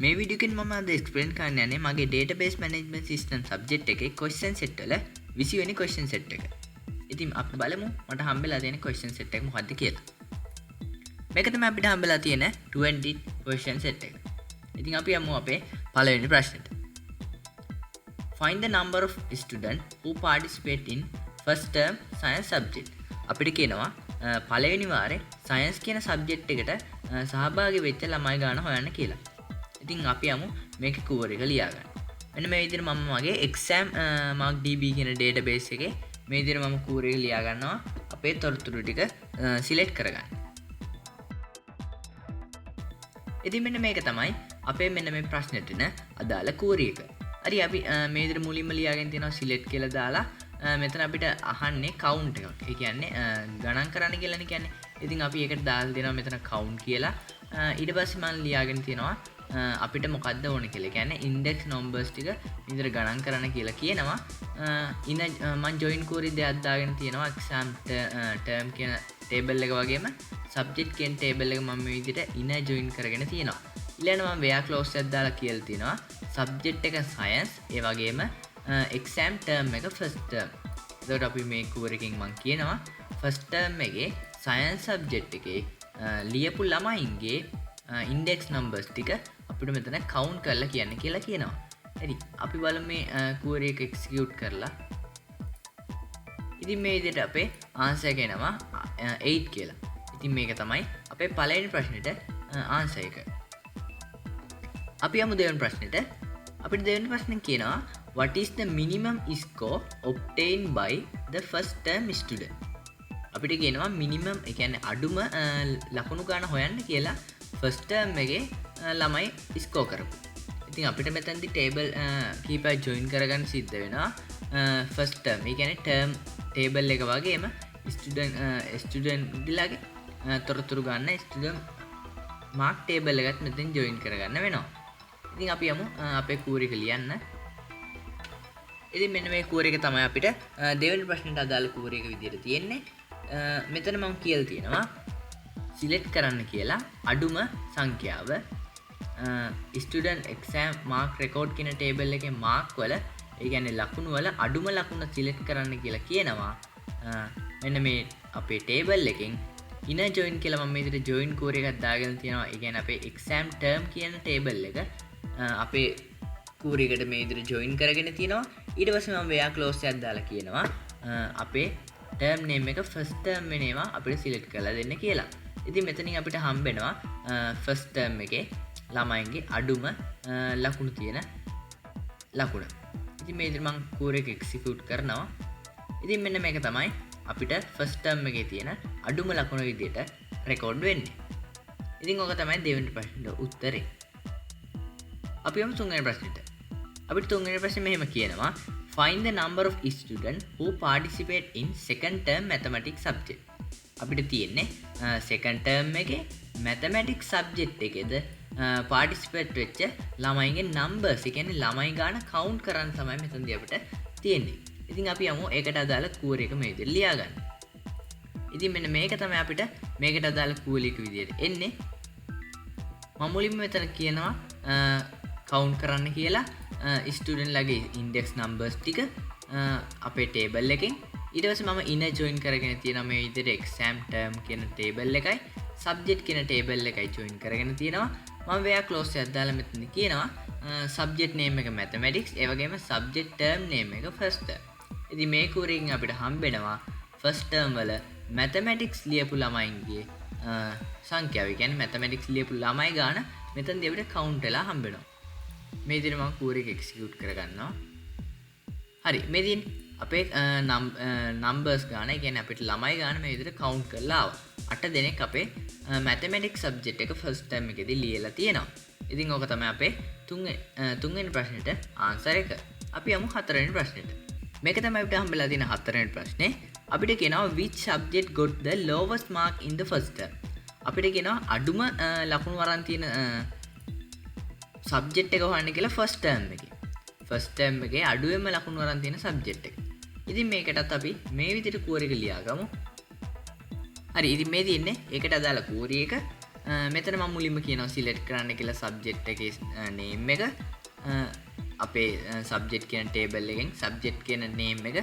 මේ වීඩියෝ එකෙන් මම අද එක්ස්ප්ලেইন කරන්න යන්නේ මගේ database management system subject එකේ question set වල 20 වෙනි question set එක. ඉතින් අපි බලමු මට හම්බෙලා තියෙන question set එක මොකක්ද කියලා. මේක තමයි අපිට හම්බෙලා තියෙන 20 question set එක. ඉතින් අපි යමු අපේ පළවෙනි ප්‍රශ්නෙට. Find the number of students who participate in first term science subject. අපිට කියනවා පළවෙනි වාරේ science කියන subject එකට සහභාගී වෙච්ච ළමයි ගාන හොයන්න කියලා. ඉතින් අපි යමු මේක කුවර එක ලියා ගන්න. මෙන්න මේ විදිහට මම මගේ exam mark db කියන database එකේ මේ විදිහට මම කුවර එක ලියා ගන්නවා අපේ තොරතුරු ටික select කරගන්න. ඉතින් මෙන්න මේක තමයි අපේ මෙන්න මේ ප්‍රශ්නෙට න අදාළ කුවර එක. හරි අපි මේ විදිහට මුලින්ම ලියාගෙන තියෙනවා select කියලා දාලා මෙතන අපිට අහන්නේ count එකක්. ඒ කියන්නේ ගණන් කරන්න කියලානේ කියන්නේ. ඉතින් අපි ඒකට දාලා දෙනවා මෙතන count කියලා. ඊට පස්සේ මම ලියාගෙන තියෙනවා අපිට මොකක්ද ඕන කියලා. ඒ කියන්නේ index numbers ටික විතර ගණන් කරන්න කියලා කියනවා. මම join query දෙයක් දාගෙන තියෙනවා exam term කියන table එක වගේම subject කියන table එක මම මේ විදිහට inner join කරගෙන තියෙනවා. ඊළඟට මම where clause එකක් දාලා කියලා තියෙනවා subject එක science ඒ වගේම exam term එක first term. එතකොට අපි මේ query එකෙන් මම කියනවා first term එකේ science subject එකේ ලියපු ළමයින්ගේ index numbers ටික අපිට මෙතන count කරලා කියන්න කියලා කියනවා. හරි. අපි බලමු මේ query එක execute කරලා. ඉතින් මේ විදිහට අපේ answer එක එනවා 8 කියලා. ඉතින් මේක තමයි අපේ පළවෙනි ප්‍රශ්නෙට answer එක. අපි යමු දෙවෙනි ප්‍රශ්නෙට. අපිට දෙවෙනි ප්‍රශ්නේ කියනවා what is the minimum score obtained by the first term student? අපිට කියනවා minimum ඒ කියන්නේ අඩුම ලකුණු ගන්න හොයන්න කියලා first term එකේ ළමයි ස්කෝර් කරපු. ඉතින් අපිට මෙතනදී table කීපයක් join කරගන්න සිද්ධ වෙනවා. first term ඒ කියන්නේ term table එක වගේම student දිලාගේ තොරතුරු ගන්න student mark table එකත් මෙතෙන් join කරගන්න වෙනවා. ඉතින් අපි යමු අපේ query එක ලියන්න. ඉතින් මෙන්න මේ query එක තමයි අපිට දෙවෙනි ප්‍රශ්නෙට අදාළ query එක විදිහට තියෙන්නේ. මෙතන මම කියලා තියෙනවා select කරන්න කියලා අඩුම සංඛ්‍යාව student exam mark record කියන table එකේ mark වල ඒ කියන්නේ ලකුණු වල අඩුම ලකුණ select කරන්න කියලා කියනවා. මෙන්න මේ අපේ table එකෙන් inner join කියලා මම මේ විදිහට join query එකක් දාගෙන තියෙනවා. ඒ කියන්නේ අපේ exam term කියන table එක අපේ query එකට මේ විදිහට join කරගෙන තියෙනවා. ඊට පස්සේ මම where clause එකක් දාලා කියනවා අපේ term name එක first term වෙන ඒවා අපිට select කරලා දෙන්න කියලා. ඉතින් මෙතනින් අපිට හම්බෙනවා first term එකේ ළමයින්ගේ අඩුම ලකුණු තියෙන ලකුණ. ඉතින් මේ විදිහට මම query එක execute කරනවා. ඉතින් මෙන්න මේක තමයි අපිට first term එකේ තියෙන අඩුම ලකුණ විදිහට record වෙන්නේ. ඉතින් ඔක තමයි දෙවෙනි ප්‍රශ්නෙට උත්තරේ. අපි යමු තුන්වෙනි ප්‍රශ්නෙට. අපිට තුන්වෙනි ප්‍රශ්නේ මෙහෙම කියනවා find the number of students who participate in second term mathematics subject. අපිට තියෙන්නේ second term එකේ mathematics subject එකේද participate වෙච්ච ළමයින්ගේ numbers ඒ කියන්නේ ළමයි ගාන count කරන්න තමයි මෙතනදී අපිට තියෙන්නේ. ඉතින් අපි යමු ඒකට අදාළ query එක මේ විදිහට ලියා ගන්න. ඉතින් මෙන්න මේක තමයි අපිට මේකට අදාළ query එක විදිහට එන්නේ. මම මුලින්ම මෙතන කියනවා count කරන්න කියලා student ලගේ index numbers ටික අපේ table එකෙන්. ඊට පස්සේ මම inner join කරගෙන තියෙනවා මේ විදිහට exam term කියන table එකයි subject කියන table එකයි join කරගෙන තියෙනවා. මම where clause එකක් දාලා මෙතන කියනවා subject name එක mathematics ඒ වගේම subject term name එක first term. ඉතින් මේ query එකෙන් අපිට හම්බෙනවා first term වල mathematics ලියපු ළමයින්ගේ සංඛ්‍යාව. ඒ කියන්නේ mathematics ලියපු ළමයි ගාන මෙතනදී අපිට count වෙලා හම්බෙනවා. මේ විදිහට මම query එක execute කරගන්නවා. හරි මේ දින් අපේ numbers ගාන ඒ කියන්නේ අපිට ළමයි ගාන මේ විදිහට count කරලා ආවා. 8 දෙනෙක් අපේ mathematics subject එක first term එකේදී ලියලා තියෙනවා. ඉතින් ඕක තමයි අපේ තුන්වෙනි ප්‍රශ්නෙට answer එක. අපි යමු හතරවෙනි ප්‍රශ්නෙට. මේක තමයි අපිට හම්බෙලා තියෙන හතරවෙනි ප්‍රශ්නේ. අපිට කියනවා which subject got the lowest mark in the first term. අපිට කියනවා අඩුම ලකුණු වරන් තියෙන subject එක හොයන්න කියලා first term එකේ. first term එකේ අඩුවෙන්ම ලකුණු වරන් තියෙන subject එක. ඉතින් මේකටත් අපි මේ විදිහට query එක ලියා ගමු. හරි ඉතින් මේ තියෙන්නේ ඒකට අදාළ query එක මෙතන මම මුලින්ම කියනවා සිලෙක්ට් කරන්න කියලා සබ්ජෙක්ට් එකේ නේම් එක. අපේ සබ්ජෙක්ට් කියන ටේබල් එකෙන් සබ්ජෙක්ට් කියන නේම් එක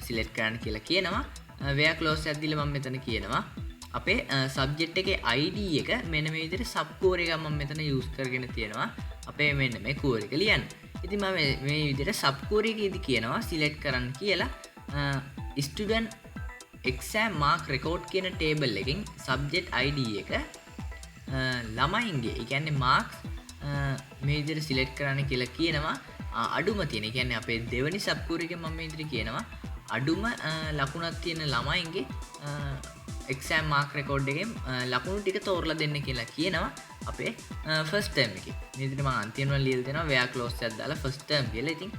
සිලෙක්ට් කරන්න කියලා කියනවා. where clause එකක් දීලා මම මෙතන කියනවා අපේ සබ්ජෙක්ට් එකේ ID එක මෙන්න මේ විදිහට සබ් කෝර් එකක් මම මෙතන යූස් කරගෙන තියෙනවා. අපේ මෙන්න මේ කෝර් එක ලියන්න. ඉතින් මම මේ විදිහට සබ් කෝර් එකේදී කියනවා සිලෙක්ට් කරන්න කියලා student exam mark record කියන ටේබල් එකෙන් subject ID එක ළමයින්ගේ ඒ කියන්නේ marks මේ විදිහට සිලෙක්ට් කරන්න කියලා කියනවා. අඩුම තියෙන. ඒ කියන්නේ අපේ දෙවෙනි සබ් කෝර් එකෙන් මම මේ විදිහට කියනවා අඩුම ලකුණක් තියෙන ළමයින්ගේ exam mark record එකෙන් ලකුණු ටික තෝරලා දෙන්න කියලා කියනවා අපේ first term එකේ. මේ විදිහට මම අන්තිමට ලියලා දෙනවා where clause එකක් දාලා first term කියලා. ඉතින්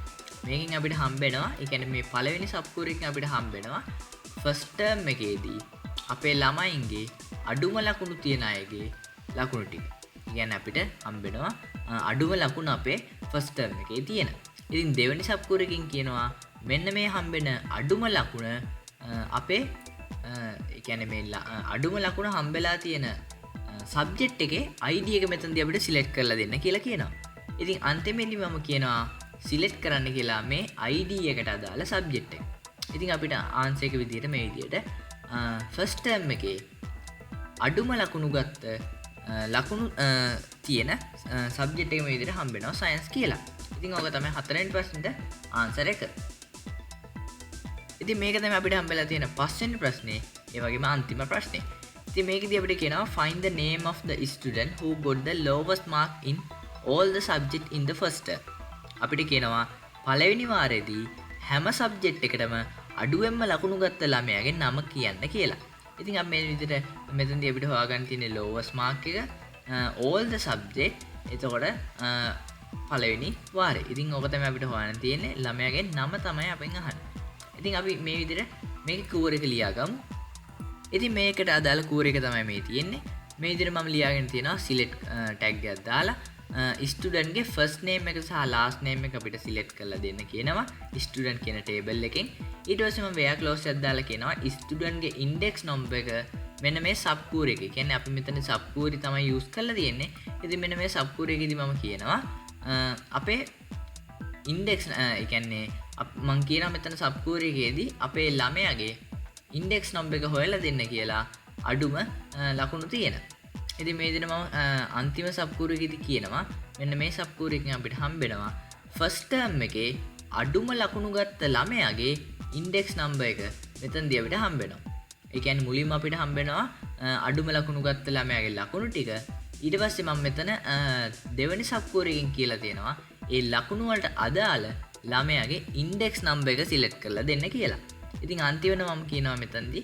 මේකෙන් අපිට හම්බෙනවා ඒ කියන්නේ මේ පළවෙනි සබ් කෝර් එකෙන් අපිට හම්බෙනවා first term එකේදී අපේ ළමයින්ගේ අඩුම ලකුණු තියන අයගේ ලකුණු ටික. කියන්නේ අපිට හම්බෙනවා අඩුම ලකුණ අපේ first term එකේ තියෙන. ඉතින් දෙවෙනි සබ් කෝර් එකෙන් කියනවා මෙන්න මේ හම්බෙන අඩුම ලකුණ අපේ ඒ කියන්නේ මේ අඩුම ලකුණ හම්බෙලා තියෙන සබ්ජෙක්ට් එකේ ID එක මෙතනදී අපිට සිලෙක්ට් කරලා දෙන්න කියලා කියනවා. ඉතින් අන්තිමේදී මම කියනවා සිලෙක්ට් කරන්න කියලා මේ ID එකට අදාළ සබ්ජෙක්ට් එක. ඉතින් අපිට ආන්සර් එක විදිහට මේ විදිහට ෆස්ට් ටර්ම් එකේ අඩුම ලකුණු ගත්ත ලකුණු තියෙන සබ්ජෙක්ට් එක මේ විදිහට හම්බ වෙනවා සයන්ස් කියලා. ඉතින් ඕක තමයි හතරවෙනි ප්‍රශ්නෙට ආන්සර් එක. ඉතින් මේක තමයි අපිට හම්බෙලා තියෙන පස්වෙනි ප්‍රශ්නේ. ඒ වගේම අන්තිම ප්‍රශ්නේ. ඉතින් මේකදී අපිට කියනවා find the name of the student who got the lowest mark in all the subject in the first term. අපිට කියනවා පළවෙනි වාරයේදී හැම සබ්ජෙක්ට් එකටම අඩුවෙන්ම ලකුණු ගත්ත ළමයාගේ නම කියන්න කියලා. ඉතින් අපි මේ විදිහට මෙතනදී අපිට හොයාගන්න තියෙන්නේ lowest mark එක all the subject. එතකොට පළවෙනි වාරේ. ඉතින් ඕක තමයි අපිට හොයන්න තියෙන්නේ. ළමයාගේ නම තමයි අපෙන් අහන්නේ. ඉතින් අපි මේ විදිහට මේක කෝර් එක ලියාගමු. ඉතින් මේකට අදාළ කෝර් එක තමයි මේ තියෙන්නේ. මේ විදිහට මම ලියාගෙන තියෙනවා select tag එකක් දාලා ස්ටුඩන්ට් ගේ ෆස්ට් නේම් එක සහ ලාස්ට් නේම් එක අපිට සිලෙක්ට් කරලා දෙන්න කියනවා ස්ටුඩන්ට් කියන ටේබල් එකෙන්. ඊට පස්සේ මම where clause එකක් දාලා කියනවා ස්ටුඩන්ට් ගේ ඉන්ඩෙක්ස් නම්බර් එක මෙන්න මේ සබ් කෝර් එකේ. කියන්නේ අපි මෙතන සබ් කෝරි තමයි යූස් කරලා තියෙන්නේ. ඉතින් මෙන්න මේ සබ් කෝර් එකේදී මම කියනවා අපේ ඉන්ඩෙක්ස් ඒ කියන්නේ මම කියනවා මෙතන සබ් කෝර් එකේදී අපේ ළමයාගේ ඉන්ඩෙක්ස් නම්බර් එක හොයලා දෙන්න කියලා අඩුම ලකුණු තියෙන. ඉතින් මේ විදිහට මම අන්තිම සබ් කෝර් එකේදී කියනවා මෙන්න මේ සබ් කෝර් එකෙන් අපිට හම්බෙනවා ෆස්ට් ටර්ම් එකේ අඩුම ලකුණු ගත්ත ළමයාගේ ඉන්ඩෙක්ස් නම්බර් එක මෙතනදී අපිට හම්බෙනවා. ඒ කියන්නේ මුලින්ම අපිට හම්බෙනවා අඩුම ලකුණු ගත්ත ළමයාගේ ලකුණු ටික. ඊට පස්සේ මම මෙතන දෙවෙනි සබ් කෝර් එකෙන් කියලා තියෙනවා ඒ ලකුණු වලට අදාළ ළමයාගේ ඉන්ඩෙක්ස් නම්බර් එක සිලෙක්ට් කරලා දෙන්න කියලා. ඉතින් අන්තිමට මම කියනවා මෙතනදී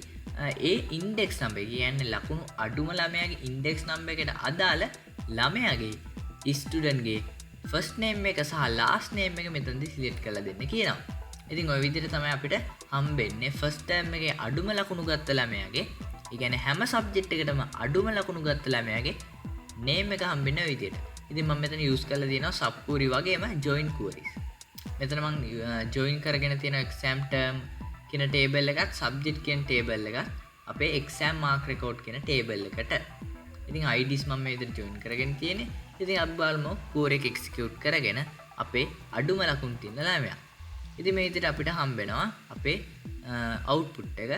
ඒ ඉන්ඩෙක්ස් නම්බර් කියන්නේ ලකුණු අඩුම ළමයාගේ ඉන්ඩෙක්ස් නම්බර් එකට අදාළ ළමයාගේ ස්ටුඩන්ට්ගේ ෆස්ට් නේම් එක සහ ලාස්ට් නේම් එක මෙතනදී සිලෙක්ට් කරලා දෙන්න කියනවා. ඉතින් ওই විදිහට තමයි අපිට හම්බෙන්නේ ෆස්ට් ටර්ම් එකේ අඩුම ලකුණු ගත්ත ළමයාගේ, ඒ කියන්නේ හැම සබ්ජෙක්ට් එකකටම අඩුම ලකුණු ගත්ත ළමයාගේ නේම් එක හම්බෙන්නේ ওই විදිහට. ඉතින් මම මෙතන යූස් කරලා තියෙනවා සබ් query වගේම join queries. මෙතන මම join කරගෙන තියෙන exam term කියන ටේබල් එකත් subject කියන ටේබල් එකත් අපේ exam mark record කියන ටේබල් එකට. ඉතින් IDs මම මේ විදිහට join කරගෙන තියෙන්නේ. ඉතින් අපි බලමු core එක execute කරගෙන අපේ අඩුම ලකුණු තියෙන ළමයා. ඉතින් මේ විදිහට අපිට හම්බ වෙනවා අපේ output එක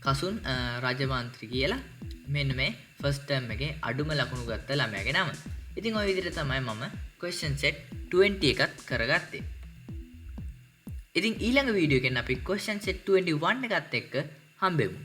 කසුන් රජමන්ත්‍රි කියලා මෙන්න මේ first term එකේ අඩුම ලකුණු ගත්ත ළමයාගේ නම. ඉතින් ওই විදිහට තමයි මම question set 20 එකත් කරගත්තේ. ඉතින් ඊළඟ වීඩියෝ එකෙන් අපි question set 21 එකත් එක්ක හම්බෙමු.